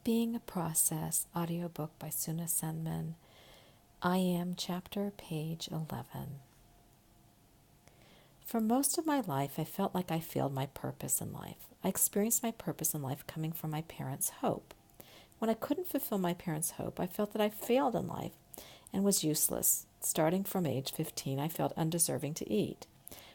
Being a Process audiobook by Suna Senman. I am chapter page 11. For most of my life, I felt like I failed my purpose in life. I experienced my purpose in life coming from my parents' hope. When I couldn't fulfill my parents' hope, I felt that I failed in life and was useless. Starting from age 15, I felt undeserving to eat.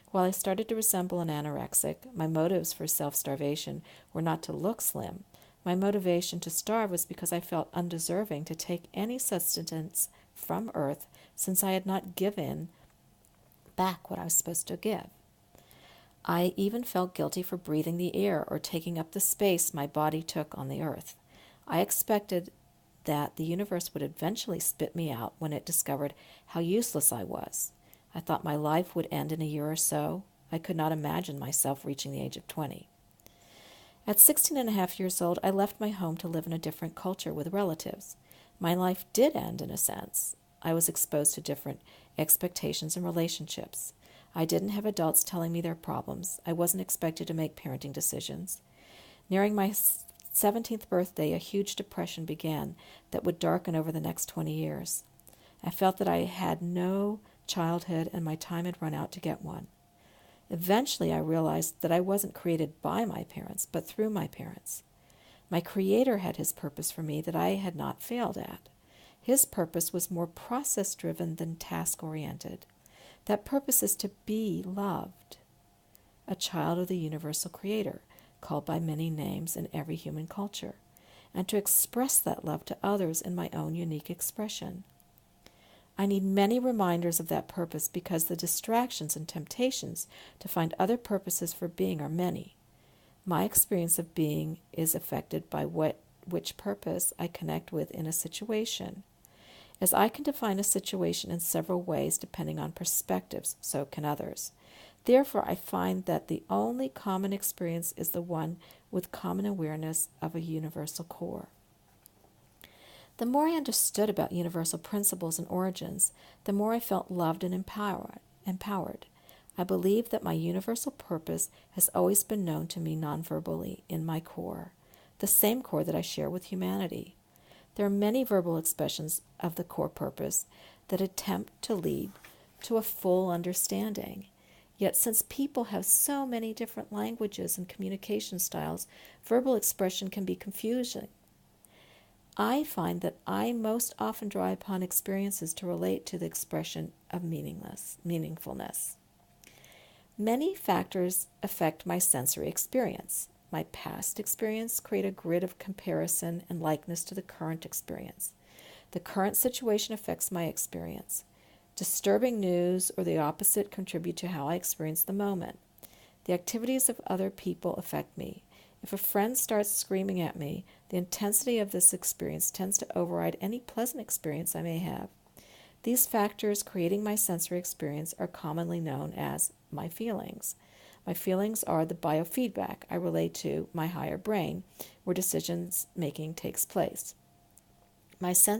While I started to resemble an anorexic, my motives for self-starvation were not to look slim. My motivation to starve was because I felt undeserving to take any sustenance from earth since I had not given back what I was supposed to give. I even felt guilty for breathing the air or taking up the space my body took on the earth. I expected that the universe would eventually spit me out when it discovered how useless I was. I thought my life would end in a year or so. I could not imagine myself reaching the age of 20. At 16 and a half years old, I left my home to live in a different culture with relatives. My life did end in a sense. I was exposed to different expectations and relationships. I didn't have adults telling me their problems. I wasn't expected to make parenting decisions. Nearing my 17th birthday, a huge depression began that would darken over the next 20 years. I felt that I had no childhood and my time had run out to get one. Eventually, I realized that I wasn't created by my parents, but through my parents. My Creator had His purpose for me that I had not failed at. His purpose was more process-driven than task-oriented. That purpose is to be loved, a child of the universal Creator, called by many names in every human culture, and to express that love to others in my own unique expression. I need many reminders of that purpose because the distractions and temptations to find other purposes for being are many. My experience of being is affected by which purpose I connect with in a situation. As I can define a situation in several ways depending on perspectives, so can others. Therefore, I find that the only common experience is the one with common awareness of a universal core. The more I understood about universal principles and origins, the more I felt loved and empowered. I believe that my universal purpose has always been known to me non-verbally in my core, the same core that I share with humanity. There are many verbal expressions of the core purpose that attempt to lead to a full understanding. Yet since people have so many different languages and communication styles, verbal expression can be confusing. I find that I most often draw upon experiences to relate to the expression of meaningfulness. Many factors affect my sensory experience. My past experience create a grid of comparison and likeness to the current experience. The current situation affects my experience. Disturbing news or the opposite contribute to how I experience the moment. The activities of other people affect me. If a friend starts screaming at me, the intensity of this experience tends to override any pleasant experience I may have. These factors creating my sensory experience are commonly known as my feelings. My feelings are the biofeedback I relate to my higher brain, where decision making takes place. My sensory